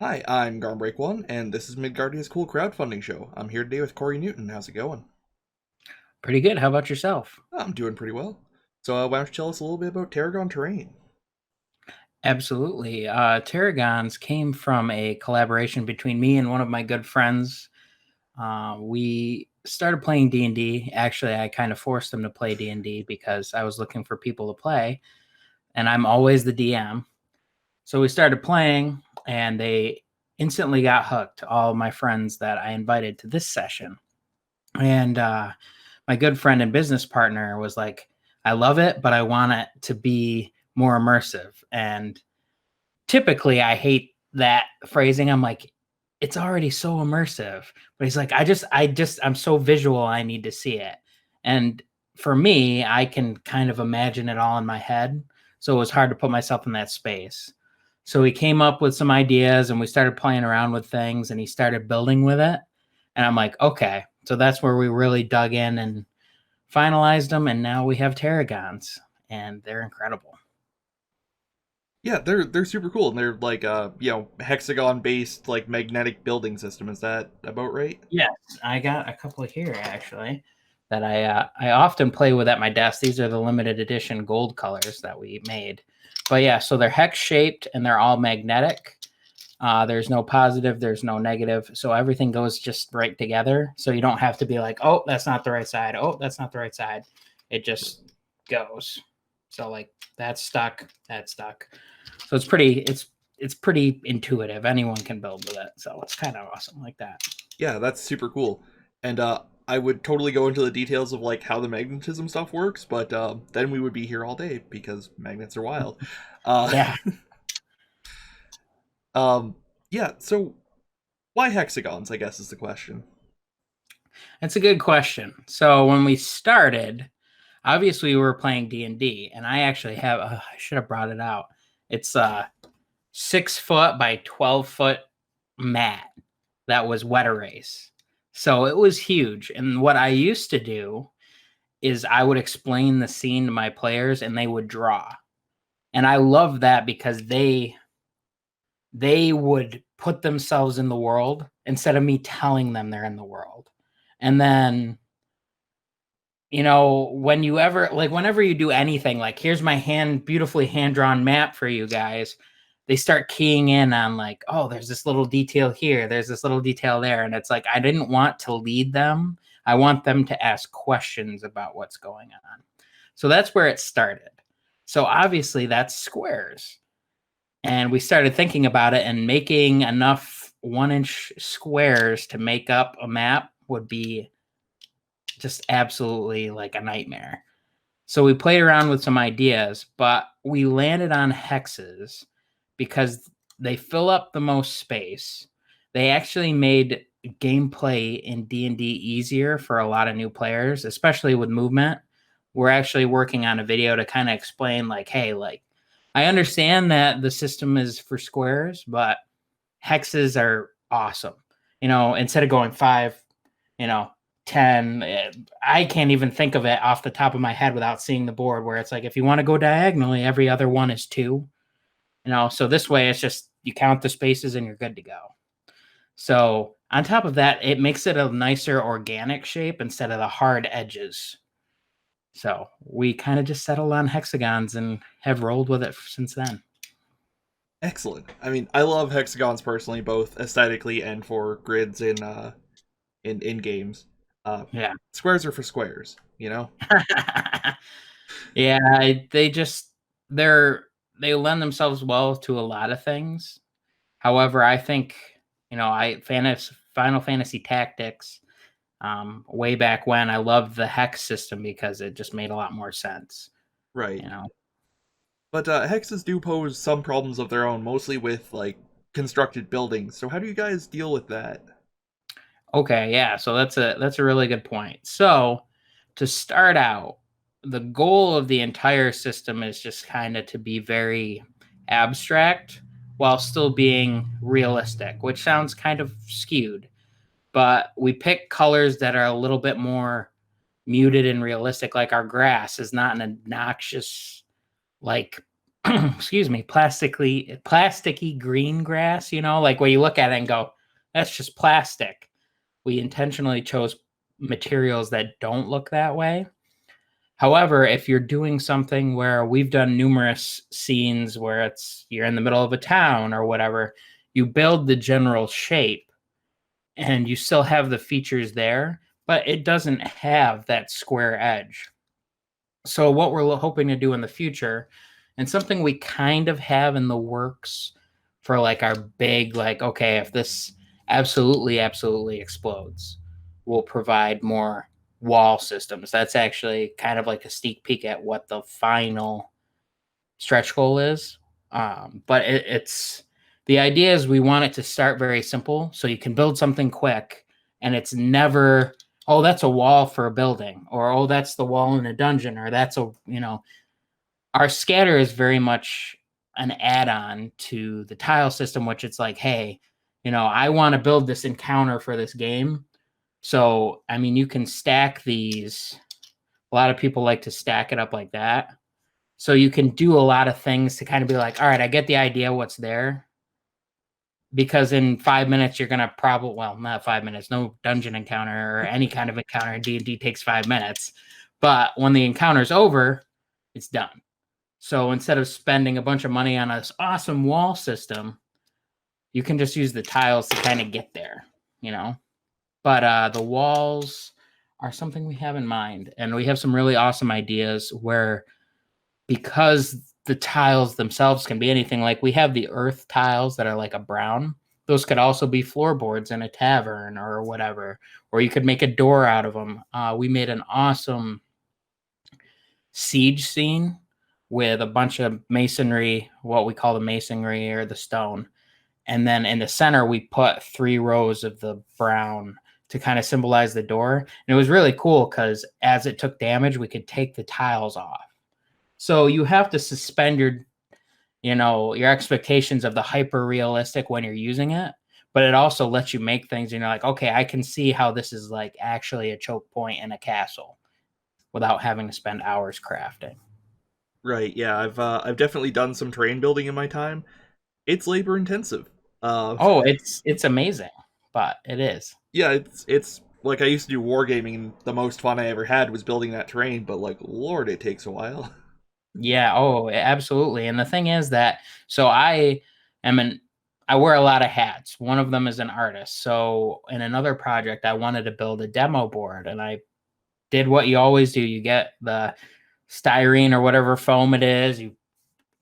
Hi, I'm Garm1, and this is Midgardia's cool crowdfunding show. I'm here today with Corey Newton. How's it going? Pretty good. How about yourself? I'm doing pretty well. So, why don't you tell us a little bit about Terragon terrain? Absolutely. Terragons came from a collaboration between me and one of my good friends. We started playing D&D. Actually, I kind of forced them to play D&D because I was looking for people to play, and I'm always the DM. So we started playing, and they instantly got hooked, all my friends that I invited to this session. And my good friend and business partner was like, I love it, but I want it to be more immersive. And typically I hate that phrasing. I'm like, it's already so immersive. But he's like, I'm so visual, I need to see it. And for me, I can kind of imagine it all in my head. So it was hard to put myself in that space. So he came up with some ideas and we started playing around with things and he started building with it. And I'm like, okay. So that's where we really dug in and finalized them. And now we have Terragons and they're incredible. Yeah, they're super cool, and they're like hexagon based like magnetic building system. Is that about right? Yes, I got a couple here actually that I often play with at my desk. These are the limited edition gold colors that we made. But yeah, so they're hex shaped and they're all magnetic. There's no positive, there's no negative, so everything goes just right together. So you don't have to be like, oh, that's not the right side. Oh, that's not the right side. It just goes. So like that's stuck, that's stuck. So it's pretty intuitive. Anyone can build with it. So it's kind of awesome like that. Yeah, that's super cool. And I would totally go into the details of like how the magnetism stuff works, but then we would be here all day because magnets are wild. Uh, Yeah, um, yeah. So why hexagons? I guess is the question. that's a good question. So when we started, obviously we were playing D&D, and I actually have I should have brought it out. It's a 6 foot by 12 foot mat that was wet erase. So it was huge. And what I used to do is I would explain the scene to my players and they would draw. And I love that because they would put themselves in the world instead of me telling them they're in the world. And then, when you ever like whenever you do anything, like here's my beautifully hand drawn map for you guys, they start keying in on like, oh, there's this little detail here, there's this little detail there. And it's like I didn't want to lead them. I want them to ask questions about what's going on. So that's where it started. So obviously that's squares. And we started thinking about it, and making enough 1 inch squares to make up a map would be just absolutely like a nightmare. So we played around with some ideas, but we landed on hexes because they fill up the most space. They actually made gameplay in D&D easier for a lot of new players, especially with movement. We're actually working on a video to kind of explain like, hey, like I understand that the system is for squares, but hexes are awesome. Instead of going 5, you know, 10, I can't even think of it off the top of my head without seeing the board where it's like if you want to go diagonally, every other one is 2. So this way it's just you count the spaces and you're good to go. So on top of that, it makes it a nicer organic shape instead of the hard edges. So we kind of just settled on hexagons and have rolled with it since then. Excellent. I mean, I love hexagons personally, both aesthetically and for grids in games. Uh, Yeah. Squares are for squares, you know. Yeah, they're they lend themselves well to a lot of things. However, I think, Final Fantasy Tactics, way back when, I loved the hex system because it just made a lot more sense, Right. you know. But hexes do pose some problems of their own, mostly with like constructed buildings. So how do you guys deal with that? Okay, yeah, so that's a really good point. So, to start out, the goal of the entire system is just kind of to be very abstract while still being realistic, which sounds kind of skewed, but we pick colors that are a little bit more muted and realistic. Like our grass is not an obnoxious, like excuse me, plasticky green grass, like where you look at it and go, that's just plastic. We intentionally chose materials that don't look that way. However, if you're doing something where we've done numerous scenes where you're in the middle of a town or whatever, you build the general shape and you still have the features there, but it doesn't have that square edge. So what we're hoping to do in the future, and something we kind of have in the works for like our big, like, okay, if this absolutely explodes, we'll provide more wall systems. That's actually kind of like a sneak peek at what the final stretch goal is. But it's the idea is we want it to start very simple so you can build something quick and it's never, oh, that's a wall for a building, or oh, that's the wall in a dungeon, or that's our scatter is very much an add-on to the tile system, which it's like, hey, I want to build this encounter for this game. So, I mean, you can stack these. A lot of people like to stack it up like that. So you can do a lot of things to kind of be like, all right, I get the idea what's there. Because in 5 minutes, you're going to probably, well, not 5 minutes, no dungeon encounter or any kind of encounter in D&D takes 5 minutes. But when the encounter's over, it's done. So instead of spending a bunch of money on this awesome wall system, you can just use the tiles to kind of get there, But the walls are something we have in mind. And we have some really awesome ideas where, because the tiles themselves can be anything, like we have the earth tiles that are like a brown. Those could also be floorboards in a tavern or whatever, or you could make a door out of them. We made an awesome siege scene with a bunch of masonry, what we call the masonry or the stone. And then in the center, we put 3 rows of the brown to kind of symbolize the door. And it was really cool because as it took damage, we could take the tiles off. So you have to suspend your expectations of the hyper realistic when you're using it, but it also lets you make things and you're like, okay, I can see how this is like actually a choke point in a castle without having to spend hours crafting. Right, yeah, I've definitely done some terrain building in my time. It's labor intensive. Oh, it's amazing, but it is. Yeah, it's like I used to do wargaming, and the most fun I ever had was building that terrain. But like, lord, it takes a while. Yeah, oh, absolutely. And the thing is that so am an I wear a lot of hats. One of them is an artist. So in another project, I wanted to build a demo board, and I did what you always do. You get the styrene or whatever foam it is, you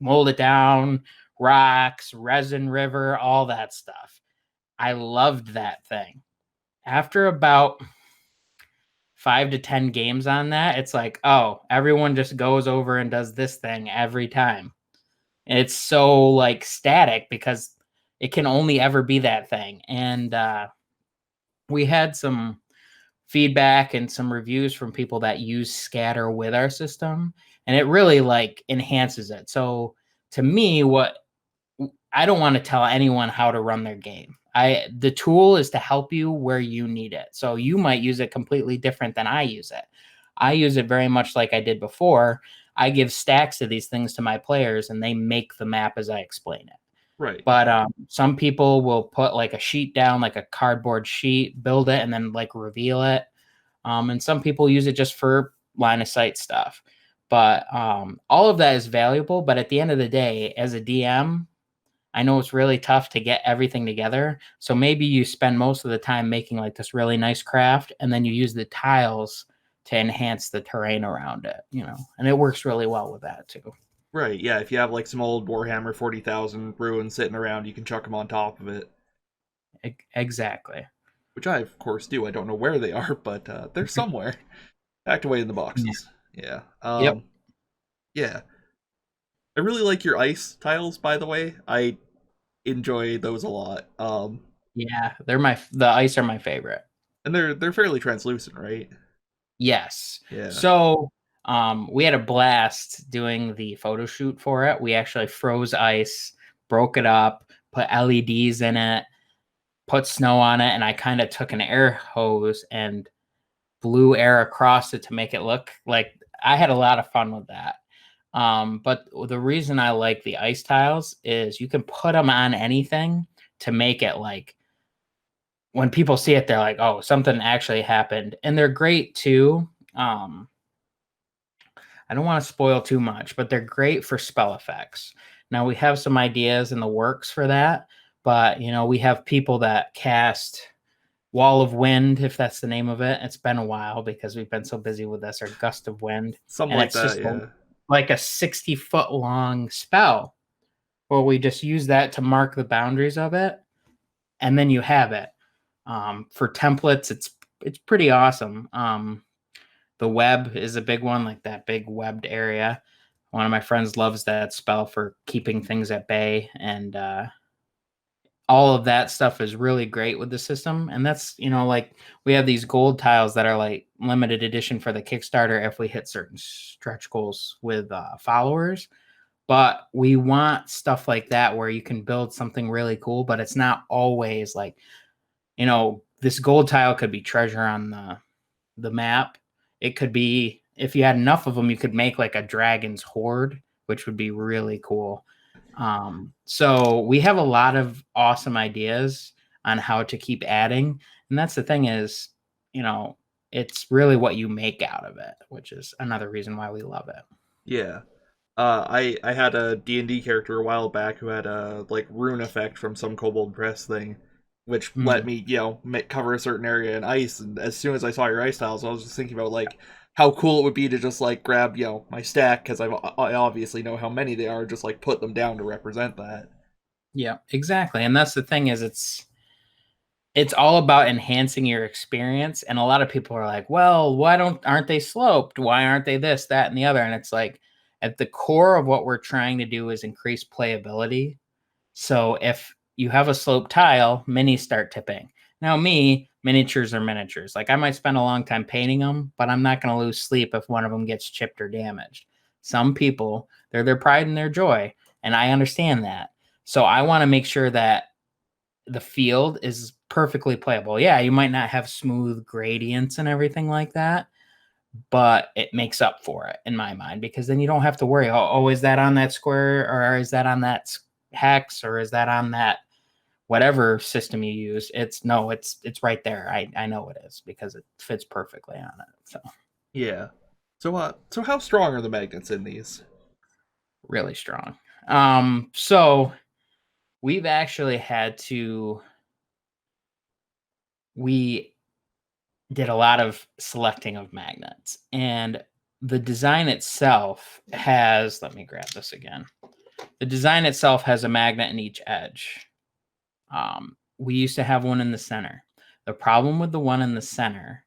mold it down, rocks, resin river, all that stuff. I loved that thing. After about 5 to 10 games on that, it's like, oh, everyone just goes over and does this thing every time. It's so like static because it can only ever be that thing. And we had some feedback and some reviews from people that use scatter with our system, and it really like enhances it. So to me, what I don't want to tell anyone how to run their game. The tool is to help you where you need it. So you might use it completely different than I use it. I use it very much like I did before. I give stacks of these things to my players and they make the map as I explain it. Right. But some people will put like a sheet down, like a cardboard sheet, build it, and then like reveal it. And some people use it just for line of sight stuff. But all of that is valuable. But at the end of the day, as a DM, I know it's really tough to get everything together. So maybe you spend most of the time making like this really nice craft, and then you use the tiles to enhance the terrain around it, and it works really well with that too. Right, yeah, if you have like some old Warhammer 40,000 ruins sitting around, you can chuck them on top of it. Exactly. Which I, of course, do. I don't know where they are, but they're somewhere. Packed away in the boxes. Yeah. Yep. Yeah. I really like your ice tiles, by the way. I enjoy those a lot. Yeah, the ice are my favorite. And they're fairly translucent, right? Yes. Yeah. So we had a blast doing the photo shoot for it. We actually froze ice, broke it up, put LEDs in it, put snow on it, and I kind of took an air hose and blew air across it to make it look like I had a lot of fun with that. But the reason I like the ice tiles is you can put them on anything to make it like when people see it, they're like, oh, something actually happened. And they're great too. I don't want to spoil too much, but they're great for spell effects. Now we have some ideas in the works for that, but we have people that cast Wall of Wind, if that's the name of it. It's been a while because we've been so busy with this, or Gust of Wind. Something And like it's that, just yeah. like a 60-foot long spell where we just use that to mark the boundaries of it. And then you have it. For templates, it's pretty awesome. The web is a big one, like that big webbed area. One of my friends loves that spell for keeping things at bay, and all of that stuff is really great with the system. And that's, like we have these gold tiles that are like limited edition for the Kickstarter if we hit certain stretch goals with followers. But we want stuff like that where you can build something really cool, but it's not always like, this gold tile could be treasure on the map. It could be, if you had enough of them, you could make like a dragon's hoard, which would be really cool. So we have a lot of awesome ideas on how to keep adding. And that's the thing is, it's really what you make out of it, which is another reason why we love it. Yeah. I had a D&D character a while back who had a like rune effect from some Kobold Press thing, which let Mm. me cover a certain area in ice. And as soon as I saw your ice tiles, I was just thinking about like how cool it would be to just like grab my stack because I obviously know how many they are, just like put them down to represent that. Yeah, exactly. And that's the thing is it's all about enhancing your experience. And a lot of people are like, well, why aren't they sloped? Why aren't they this, that, and the other? And it's like at the core of what we're trying to do is increase playability. So if you have a sloped tile, minis start tipping. Now, miniatures are miniatures. Like I might spend a long time painting them, but I'm not going to lose sleep if one of them gets chipped or damaged. Some people, they're their pride and their joy, and I understand that. So I want to make sure that the field is perfectly playable. Yeah, you might not have smooth gradients and everything like that, but it makes up for it in my mind because then you don't have to worry, oh, is that on that square or is that on that hex or is that on that whatever system you use? It's right there. I know it is because it fits perfectly on it. So Yeah. So how strong are the magnets in these? really strong. So we've actually had to we did a lot of selecting of magnets, and the design itself has, let me grab this again. The design itself has a magnet in each edge. We used to have one in the center. The problem with the one in the center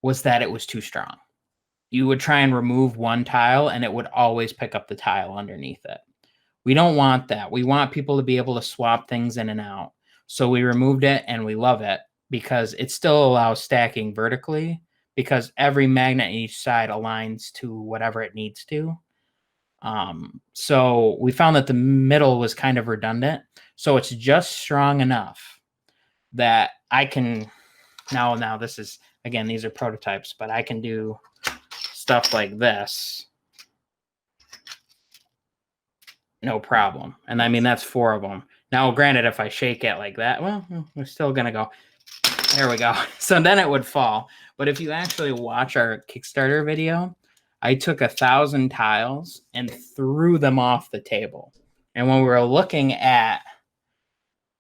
was that it was too strong. You would try and remove one tile and it would always pick up the tile underneath it. We don't want that. We want people to be able to swap things in and out. So we removed it and we love it because it still allows stacking vertically because every magnet on each side aligns to whatever it needs to. So we found that the middle was kind of redundant. So it's just strong enough that I can now this is, again, these are prototypes, but I can do stuff like this. No problem. And I mean, that's 4 of them. Now, granted, if I shake it like that, well, we're still going to go. There we go. So then it would fall. But if you actually watch our Kickstarter video, I took 1,000 tiles and threw them off the table. And when we were looking at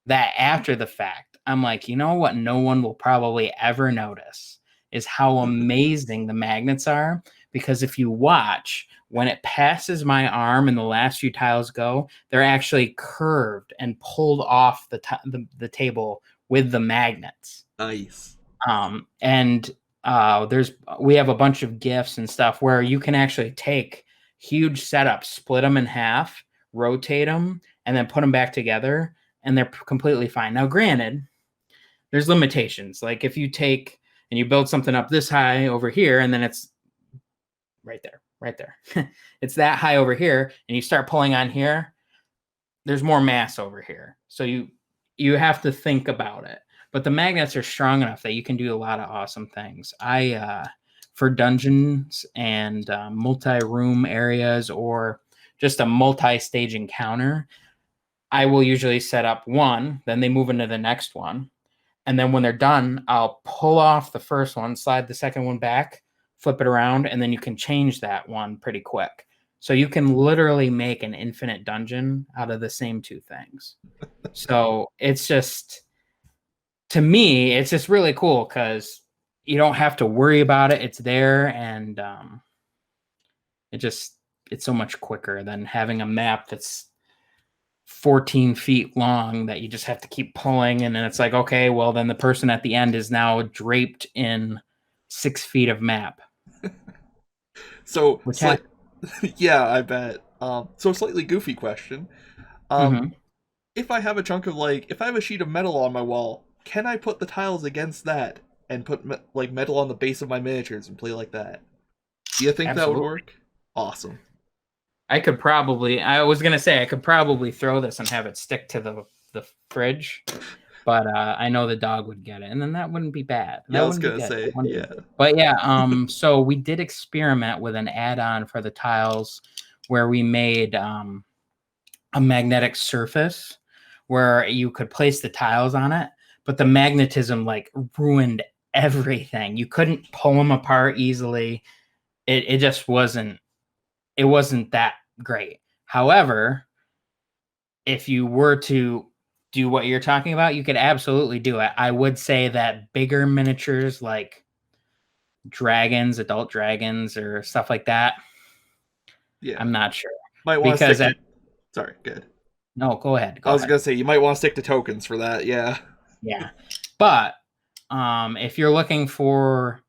that after the fact, I'm like, you know what? No one will probably ever notice is how amazing the magnets are. Because if you watch, when it passes my arm and the last few tiles go, they're actually curved and pulled off the table with the magnets. Nice. And we have a bunch of gifts and stuff where you can actually take huge setups, split them in half, rotate them, and then put them back together, and they're completely fine. Now, granted, there's limitations. Like if you take and you build something up this high over here, and then it's right there. It's that high over here, and you start pulling on here, there's more mass over here. So you have to think about it. But the magnets are strong enough that you can do a lot of awesome things. for dungeons and multi-room areas or just a multi-stage encounter, I will usually set up one, then they move into the next one. And then when they're done, I'll pull off the first one, slide the second one back, flip it around, and then you can change that one pretty quick. So you can literally make an infinite dungeon out of the same two things. So it's just, to me, it's just really cool because you don't have to worry about it. It's there, and it's so much quicker than having a map that's 14 feet long that you just have to keep pulling, and then it's like, okay, well, then the person at the end is now draped in 6 feet of map. So, Which yeah, I bet. So slightly goofy question. Um, Mhm. if I have a chunk of if I have a sheet of metal on my wall, can I put the tiles against that and put metal on the base of my miniatures and play like that? Do you think that would Absolutely. work? Awesome. I was gonna say I could probably throw this and have it stick to the fridge, but I know the dog would get it, and then that wouldn't be bad. Yeah, I That was wouldn't be gonna good. say, yeah. But yeah, so we did experiment with an add-on for the tiles where we made a magnetic surface where you could place the tiles on it, but the magnetism like ruined everything. You couldn't pull them apart easily. It just wasn't that great. However, if you were to do what you're talking about, you could absolutely do it. I would say that bigger miniatures like dragons, adult dragons, or stuff like that, Yeah. I'm not sure. Might want to Because stick to. Sorry, good. no, go ahead. I Go was ahead. gonna say you might want to stick to tokens for that. Yeah. Yeah. But if you're looking for,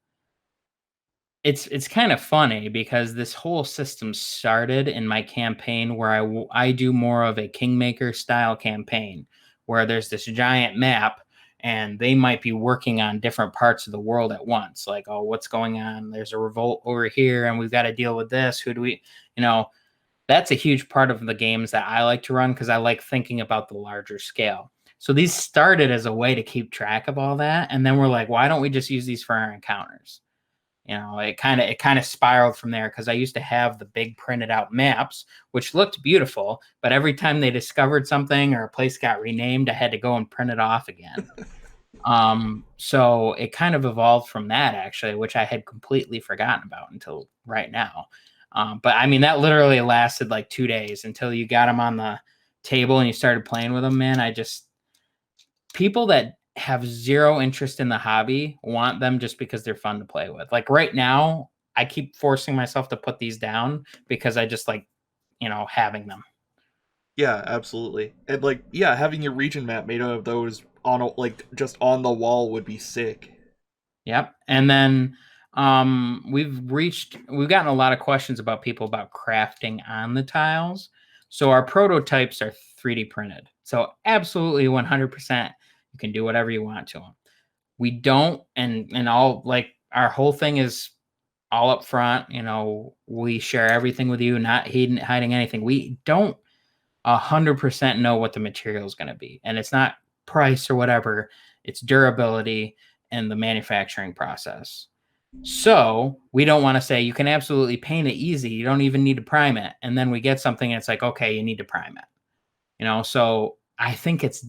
it's kind of funny because this whole system started in my campaign where I do more of a Kingmaker style campaign where there's this giant map and they might be working on different parts of the world at once. Like, oh, what's going on? There's a revolt over here and we've got to deal with this. Who do we, you know, that's a huge part of the games that I like to run because I like thinking about the larger scale. So these started as a way to keep track of all that, and then we're like, why don't we just use these for our encounters? It kind of spiraled from there because I used to have the big printed out maps, which looked beautiful, but every time they discovered something or a place got renamed, I had to go and print it off again. So it kind of evolved from that actually, which I had completely forgotten about until right now. But I mean, that literally lasted like 2 days until you got them on the table and you started playing with them, man. People that have zero interest in the hobby want them just because they're fun to play with. Like right now, I keep forcing myself to put these down because I just like, having them. Yeah, absolutely. And yeah, having your region map made out of those on just on the wall would be sick. Yep. And then we've gotten a lot of questions about people about crafting on the tiles. So our prototypes are 3D printed. So absolutely 100% you can do whatever you want to them. We don't, and all, like, our whole thing is all up front. We share everything with you, not hiding anything. We don't 100% know what the material is going to be, and it's not price or whatever. It's durability and the manufacturing process. So we don't want to say you can absolutely paint it easy. You don't even need to prime it. And then we get something and it's like, okay, you need to prime it. So I think it's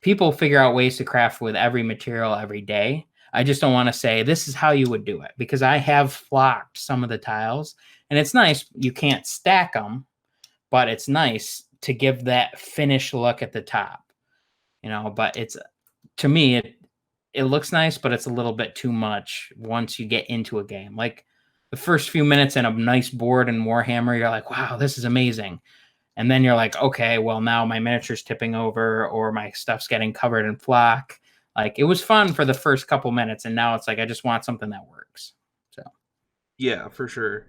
people figure out ways to craft with every material every day. I just don't want to say this is how you would do it because I have flocked some of the tiles and it's nice. You can't stack them, but it's nice to give that finished look at the top, but to me, it looks nice, but it's a little bit too much once you get into a game. Like the first few minutes in a nice board in Warhammer, you're like, wow, this is amazing. And then you're like, okay, well, now my miniature's tipping over or my stuff's getting covered in flock. Like it was fun for the first couple minutes. And now it's like, I just want something that works. So Yeah, for sure.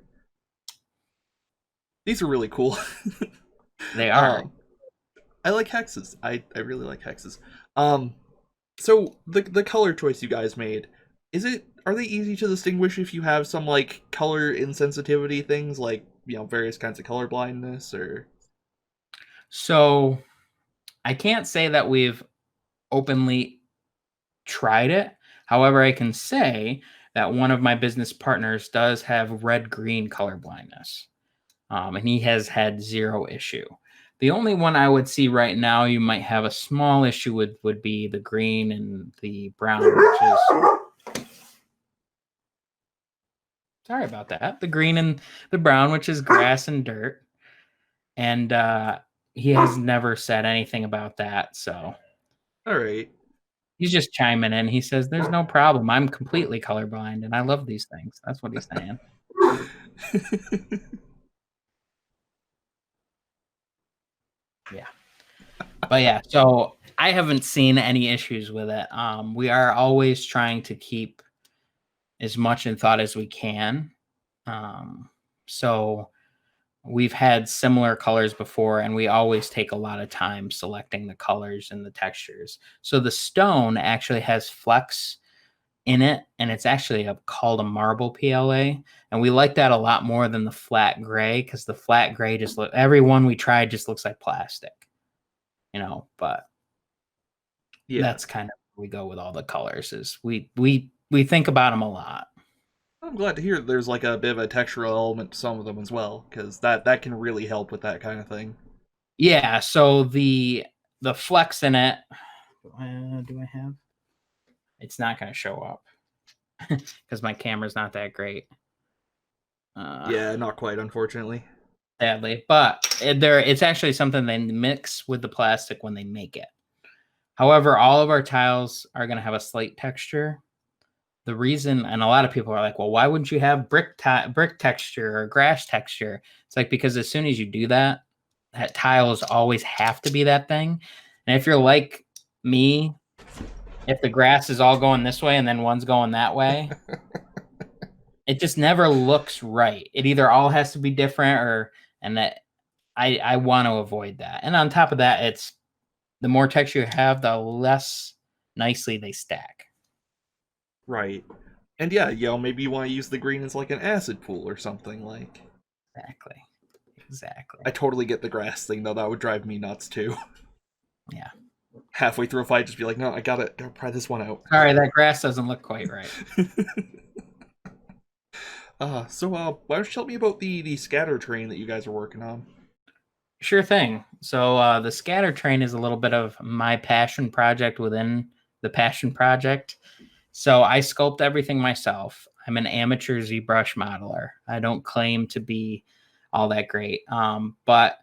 These are really cool. they are. um, I like hexes. I really like hexes. Um, so the color choice you guys made, are they easy to distinguish if you have some color insensitivity things various kinds of color blindness or So I can't say that we've openly tried it. However, I can say that one of my business partners does have red-green color blindness, and he has had zero issue. The only one I would see right now you might have a small issue with would be the green and the brown, which is... Sorry about that. The green and the brown, which is grass and dirt. And he has never said anything about that. So All right. he's just chiming in. He says, there's no problem. I'm completely colorblind and I love these things. That's what he's saying. Yeah. But yeah, so I haven't seen any issues with it. We are always trying to keep as much in thought as we can. So we've had similar colors before, and we always take a lot of time selecting the colors and the textures. So the stone actually has flecks in it, and it's actually called a marble PLA. And we like that a lot more than the flat gray, because the flat gray just every one we tried just looks like plastic, but Yeah. that's kind of where we go with all the colors. Is we think about them a lot. I'm glad to hear that there's like a bit of a textural element to some of them as well, because that can really help with that kind of thing. Yeah, so the flex in it, do I have? It's not going to show up because my camera's not that great. Yeah, not quite, unfortunately. Sadly, but it's actually something they mix with the plastic when they make it. However, all of our tiles are going to have a slate texture. The reason, and a lot of people are like, well, why wouldn't you have brick texture or grass texture? It's like, because as soon as you do that, tiles always have to be that thing. And if you're like me, if the grass is all going this way and then one's going that way, it just never looks right. It either all has to be different and that I want to avoid that. And on top of that, it's the more texture you have, the less nicely they stack. Right. And yeah, maybe you want to use the green as like an acid pool or something like. Exactly. I totally get the grass thing though. That would drive me nuts too. Yeah. Halfway through a fight, just be like, no, I gotta try this one out. Sorry, that grass doesn't look quite right. So why don't you tell me about the scatter train that you guys are working on? Sure thing. So the scatter train is a little bit of my passion project within the passion project. So I sculpt everything myself. I'm an amateur ZBrush modeler. I don't claim to be all that great. But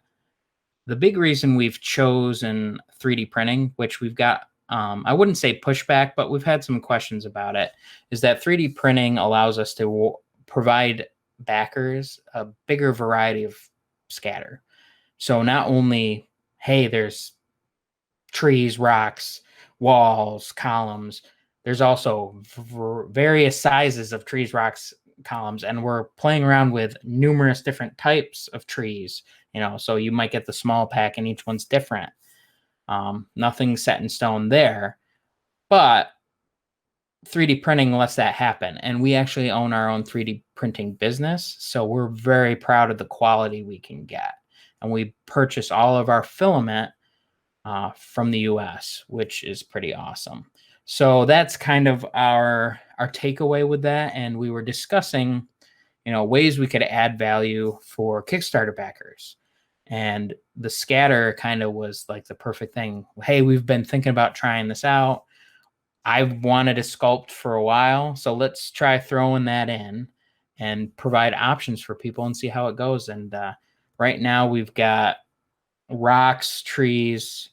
the big reason we've chosen 3D printing, which we've got, I wouldn't say pushback, but we've had some questions about it, is that 3D printing allows us to provide backers a bigger variety of scatter. So not only, hey, there's trees, rocks, walls, columns, there's also various sizes of trees, rocks, columns, and we're playing around with numerous different types of trees, so you might get the small pack and each one's different. Nothing set in stone there, but 3D printing lets that happen. And we actually own our own 3D printing business. So we're very proud of the quality we can get. And we purchase all of our filament from the US, which is pretty awesome. So that's kind of our takeaway with that. And we were discussing, ways we could add value for Kickstarter backers. And the scatter kind of was like the perfect thing. Hey, we've been thinking about trying this out. I've wanted to sculpt for a while, so let's try throwing that in and provide options for people and see how it goes. And right now we've got rocks, trees,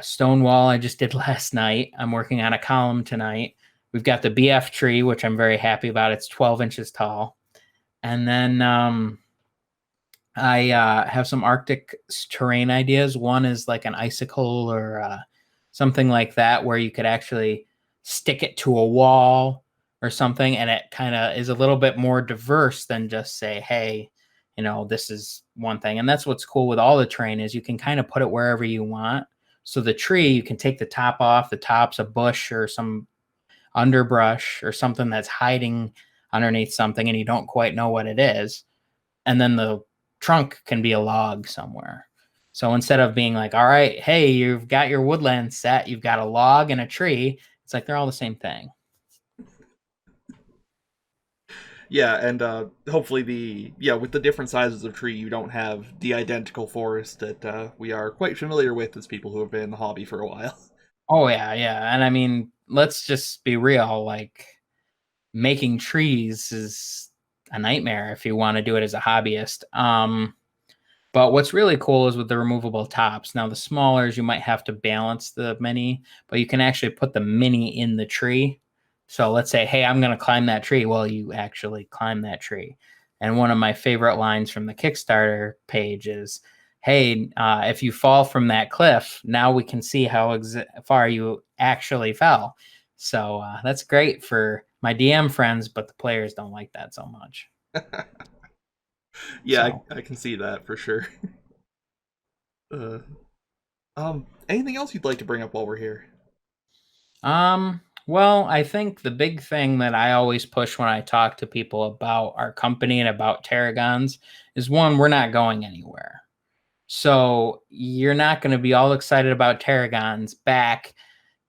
stone wall I just did last night. I'm working on a column tonight. We've got the BF tree, which I'm very happy about. It's 12 inches tall. And then I have some Arctic terrain ideas. One is like an icicle or something like that, where you could actually stick it to a wall or something, and it kind of is a little bit more diverse than just say, hey, this is one thing. And that's what's cool with all the terrain, is you can kind of put it wherever you want. So the tree, you can take the top off, the top's a bush or some underbrush or something that's hiding underneath something and you don't quite know what it is. And then the trunk can be a log somewhere. So instead of being like, all right, hey, you've got your woodland set, you've got a log and a tree, it's like they're all the same thing. Yeah, and hopefully with the different sizes of tree, you don't have the identical forest that we are quite familiar with as people who have been in the hobby for a while. Oh yeah, yeah. And I mean, let's just be real, like making trees is a nightmare if you want to do it as a hobbyist. But what's really cool is with the removable tops. Now the smallers you might have to balance the mini, but you can actually put the mini in the tree. So let's say, hey, I'm going to climb that tree. Well, you actually climb that tree. And one of my favorite lines from the Kickstarter page is, hey, if you fall from that cliff, now we can see how far you actually fell. So that's great for my DM friends, but the players don't like that so much. Yeah, So, I can see that for sure. Uh, anything else you'd like to bring up while we're here? well, I think the big thing that I always push when I talk to people about our company and about Terragons is one, we're not going anywhere. So you're not going to be all excited about Terragons back,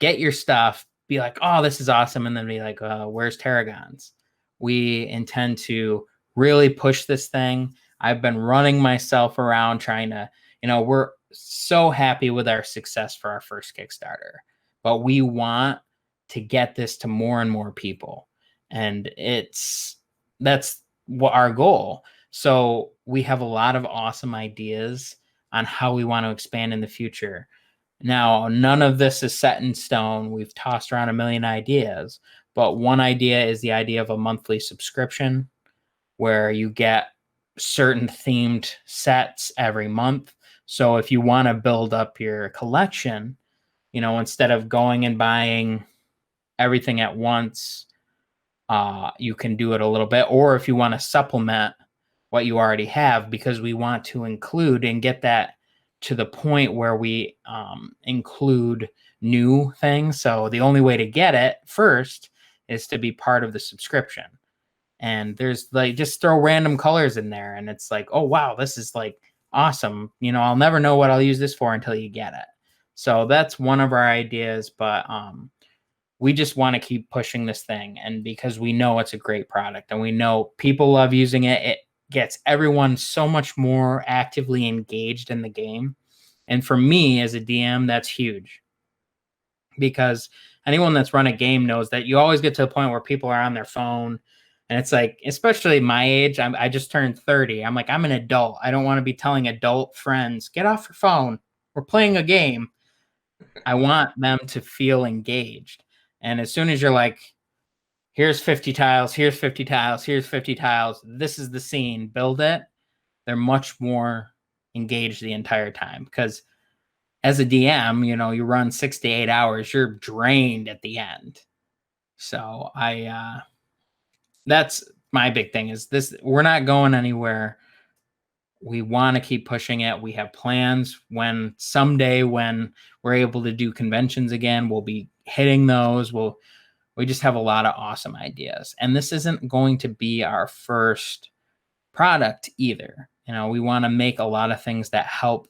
get your stuff, be like, oh, this is awesome, and then be like, where's Terragons? We intend to really push this thing. I've been running myself around trying to, we're so happy with our success for our first Kickstarter, but we want to get this to more and more people. And that's what our goal. So we have a lot of awesome ideas on how we want to expand in the future. Now, none of this is set in stone. We've tossed around a million ideas, but one idea is the idea of a monthly subscription where you get certain themed sets every month. So if you want to build up your collection, instead of going and buying everything at once, you can do it a little bit. Or if you want to supplement what you already have, because we want to include and get that to the point where we include new things. So the only way to get it first is to be part of the subscription. And there's like, just throw random colors in there. And it's like, oh, wow, this is like awesome. I'll never know what I'll use this for until you get it. So that's one of our ideas. But we just want to keep pushing this thing. And because we know it's a great product and we know people love using it, it gets everyone so much more actively engaged in the game. And for me as a DM, that's huge because anyone that's run a game knows that you always get to a point where people are on their phone. And it's like, especially my age, I just turned 30. I'm like, I'm an adult. I don't want to be telling adult friends, get off your phone. We're playing a game. I want them to feel engaged. And as soon as you're like, here's 50 tiles, here's 50 tiles, here's 50 tiles, this is the scene, build it, they're much more engaged the entire time. Because as a DM, you run 6 to 8 hours, you're drained at the end. So that's my big thing is this, we're not going anywhere. We want to keep pushing it. We have plans when someday when we're able to do conventions again, we'll be hitting those. We just have a lot of awesome ideas. And this isn't going to be our first product either. We want to make a lot of things that help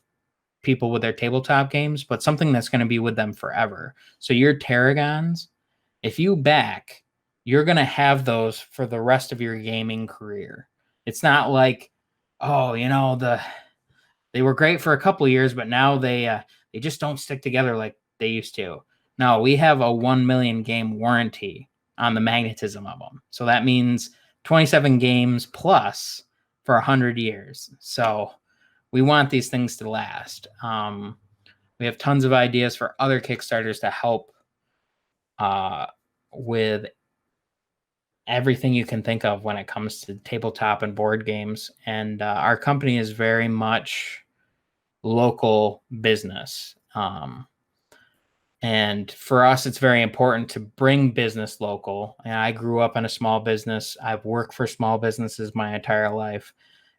people with their tabletop games, but something that's going to be with them forever. So your Terragons, if you back, you're going to have those for the rest of your gaming career. It's not like, oh, they were great for a couple of years, but now they just don't stick together like they used to. No, we have a 1 million game warranty on the magnetism of them. So that means 27 games plus for 100 years. So we want these things to last. We have tons of ideas for other Kickstarters to help with everything you can think of when it comes to tabletop and board games. And our company is very much local business. And for us, it's very important to bring business local. And I grew up in a small business. I've worked for small businesses my entire life.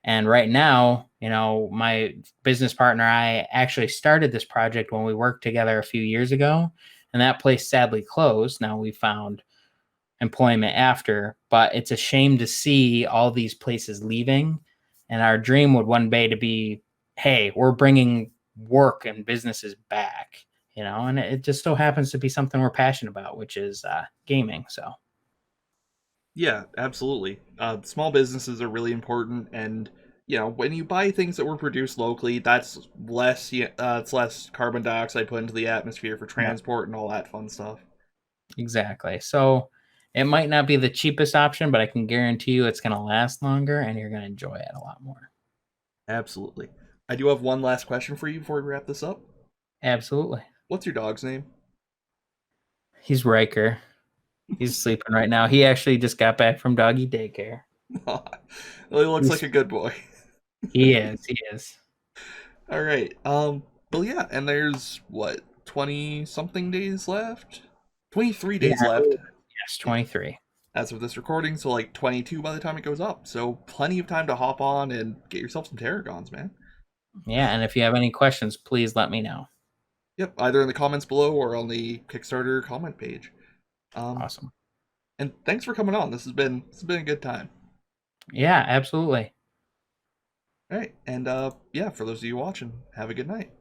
And right now, my business partner, I actually started this project when we worked together a few years ago. And that place sadly closed. Now we found employment after, but it's a shame to see all these places leaving. And our dream would one day to be, hey, we're bringing work and businesses back, and it just so happens to be something we're passionate about, which is gaming. So Yeah, absolutely. Small businesses are really important, and when you buy things that were produced locally, that's less. It's less carbon dioxide put into the atmosphere for Yeah, transport and all that fun stuff. exactly. So it might not be the cheapest option, but I can guarantee you it's going to last longer and you're going to enjoy it a lot more. Absolutely. I do have one last question for you before we wrap this up. Absolutely. What's your dog's name? He's Riker. He's sleeping right now. He actually just got back from doggy daycare. Well, he looks like He's, a good boy. he is. He is. All right. Well, yeah, and there's what 20 something days left. 23 Yeah. days left. Yes, Yeah, 23. as of this recording, so like 22 by the time it goes up. So plenty of time to hop on and get yourself some Terragons, man. Yeah. And if you have any questions, please let me know. Yep, either in the comments below or on the Kickstarter comment page. Um, Awesome. and thanks for coming on. This has been a good time. Yeah, absolutely. All right, and yeah, for those of you watching, have a good night.